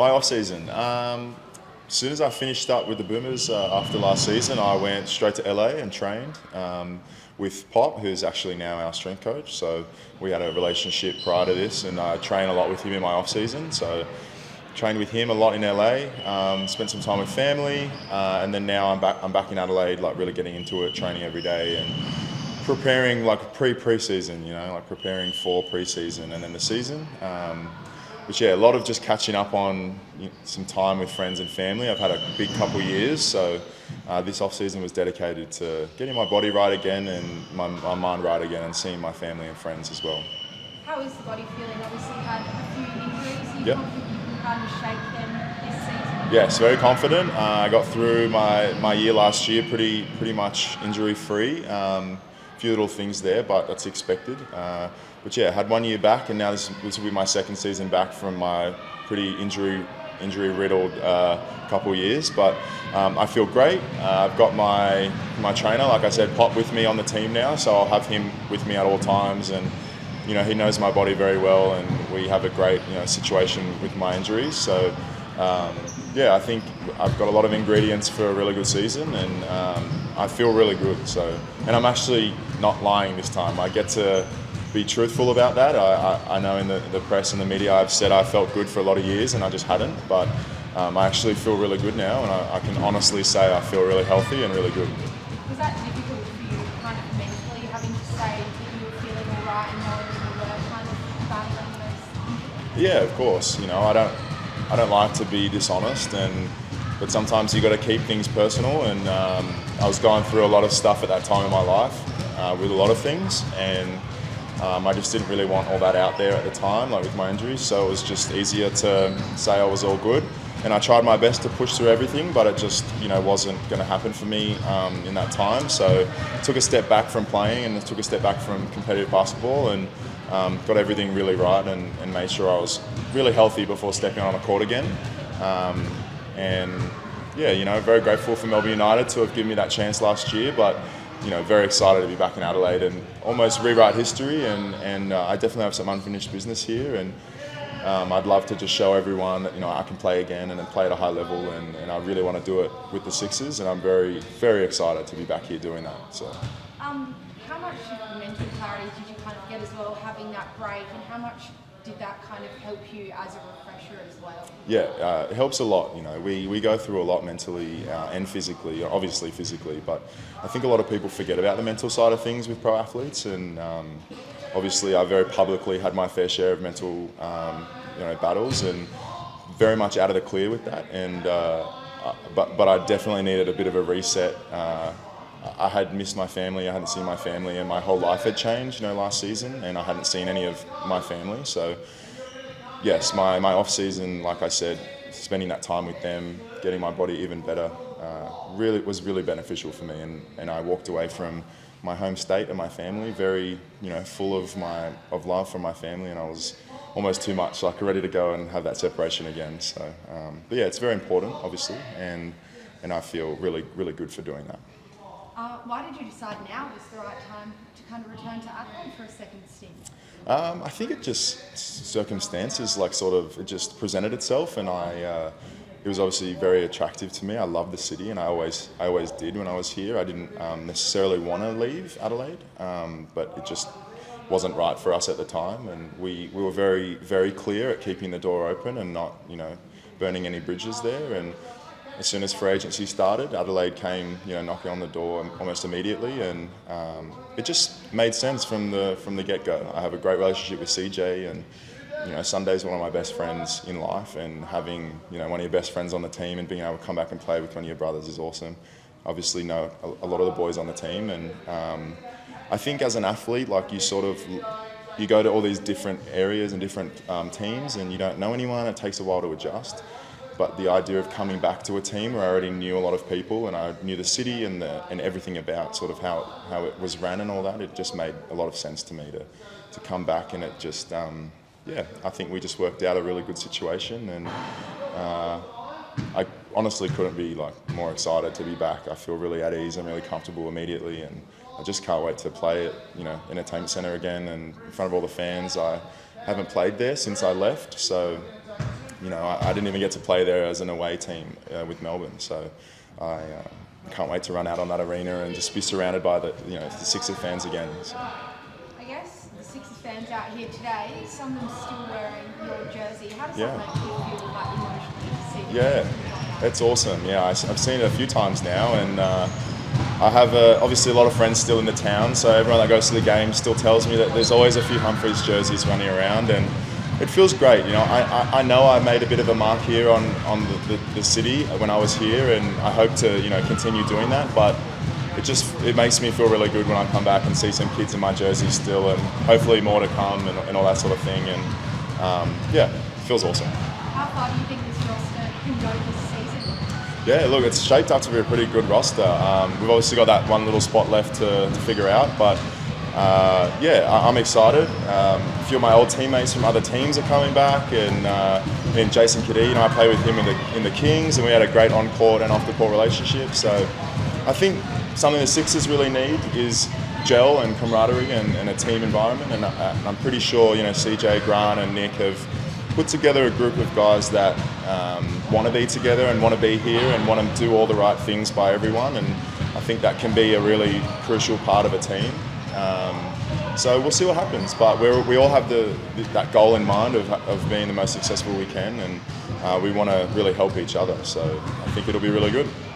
My off season. As soon as I finished up with the Boomers after last season, I went straight to LA and trained with Pop, who's actually now our strength coach. So we had a relationship prior to this, and I train a lot with him in my off season. So trained with him a lot in LA. Spent some time with family, and then now I'm back in Adelaide, like really getting into it, training every day and preparing like pre-season. Like preparing for pre-season and then the season. But yeah, a lot of just catching up on some time with friends and family. I've had a big couple of years, so this off-season was dedicated to getting my body right again and my mind right again, and seeing my family and friends as well. How is the body feeling? Obviously you had a few injuries. Are you Yep. confident you can kind of shake them this season? Yes, very confident. I got through my year last year pretty much injury-free. Few little things there, but that's expected. But yeah, had 1 year back, and now this will be my second season back from my pretty injury-riddled couple of years. But I feel great. I've got my trainer, like I said, Pop, with me on the team now, so I'll have him with me at all times, and he knows my body very well, and we have a great situation with my injuries. So yeah, I think I've got a lot of ingredients for a really good season, and I feel really good. And I'm actually not lying this time. I get to be truthful about that. I know in the press and the media I've said I felt good for a lot of years, and I just hadn't. But I actually feel really good now, and I can honestly say I feel really healthy and really good. Was that difficult for you, kind of mentally, having to say that you were feeling all right and knowing that you were kind of battling those? Yeah, of course. I don't like to be dishonest, but sometimes you got to keep things personal. And I was going through a lot of stuff at that time in my life with a lot of things, and I just didn't really want all that out there at the time, like with my injuries. So it was just easier to say I was all good, and I tried my best to push through everything, but it just wasn't going to happen for me in that time. So I took a step back from playing, and took a step back from competitive basketball, and got everything really right, and made sure I was really healthy before stepping on a court again. And yeah, very grateful for Melbourne United to have given me that chance last year, but very excited to be back in Adelaide and almost rewrite history. And I definitely have some unfinished business here, and I'd love to just show everyone that I can play again and then play at a high level, and I really want to do it with the Sixers, and I'm very, very excited to be back here doing that. So. How much mental clarity did you kind of get as well, having that break, and how much did that kind of help you as a refresher as well? Yeah, it helps a lot. We go through a lot mentally and physically, obviously physically, but I think a lot of people forget about the mental side of things with pro athletes, and obviously I very publicly had my fair share of mental battles, and very much out of the clear with that. And but I definitely needed a bit of a reset. I had missed my family, I hadn't seen my family, and my whole life had changed, last season, and I hadn't seen any of my family. So yes, my off season, like I said, spending that time with them, getting my body even better, was really beneficial for me, and I walked away from my home state and my family very, full of love from my family, and I was almost too much, like ready to go and have that separation again. So, but yeah, it's very important, obviously, and I feel really, really good for doing that. Why did you decide now was the right time to kind of return to Adelaide for a second stint? I think it just circumstances, it just presented itself, and it was obviously very attractive to me. I love the city, and I always did when I was here. I didn't necessarily want to leave Adelaide, but it just wasn't right for us at the time, and we were very, very clear at keeping the door open and not burning any bridges there. And as soon as free agency started, Adelaide came, knocking on the door almost immediately, and it just made sense from the get-go. I have a great relationship with CJ, and Sunday's one of my best friends in life, and having one of your best friends on the team and being able to come back and play with one of your brothers is awesome. Obviously, know a lot of the boys on the team, and I think as an athlete, you go to all these different areas and different teams, and you don't know anyone. It takes a while to adjust. But the idea of coming back to a team where I already knew a lot of people, and I knew the city and everything about sort of how it was ran and all that, it just made a lot of sense to me to come back, and it just I think we just worked out a really good situation, and I honestly couldn't be more excited to be back. I feel really at ease and really comfortable immediately, and I just can't wait to play at Entertainment Centre again and in front of all the fans. I haven't played there since I left, so I didn't even get to play there as an away team with Melbourne, so I can't wait to run out on that arena and just be surrounded by the Sixers fans again. So. I guess the Sixers fans out here today, some of them still wearing your jersey. How does Yeah. that make you feel, like, emotionally to see? Yeah, it's awesome. Yeah, I've seen it a few times now, and I have obviously a lot of friends still in the town, so everyone that goes to the game still tells me that there's always a few Humphries jerseys running around, and it feels great. I know I made a bit of a mark here on the city when I was here, and I hope to continue doing that. But it makes me feel really good when I come back and see some kids in my jersey still, and hopefully more to come and all that sort of thing. And yeah, it feels awesome. How far do you think this roster can go this season? Yeah, look, it's shaped up to be a pretty good roster. We've obviously got that one little spot left to figure out, but yeah, I'm excited. A few of my old teammates from other teams are coming back, and Jason Kadee, I play with him in the Kings, and we had a great on-court and off-the-court relationship. So I think something the Sixers really need is gel and camaraderie and a team environment, and I'm pretty sure CJ, Grant, and Nick have put together a group of guys that want to be together and want to be here and want to do all the right things by everyone, and I think that can be a really crucial part of a team. So we'll see what happens, but we all have that goal in mind of being the most successful we can, and we want to really help each other. So I think it'll be really good.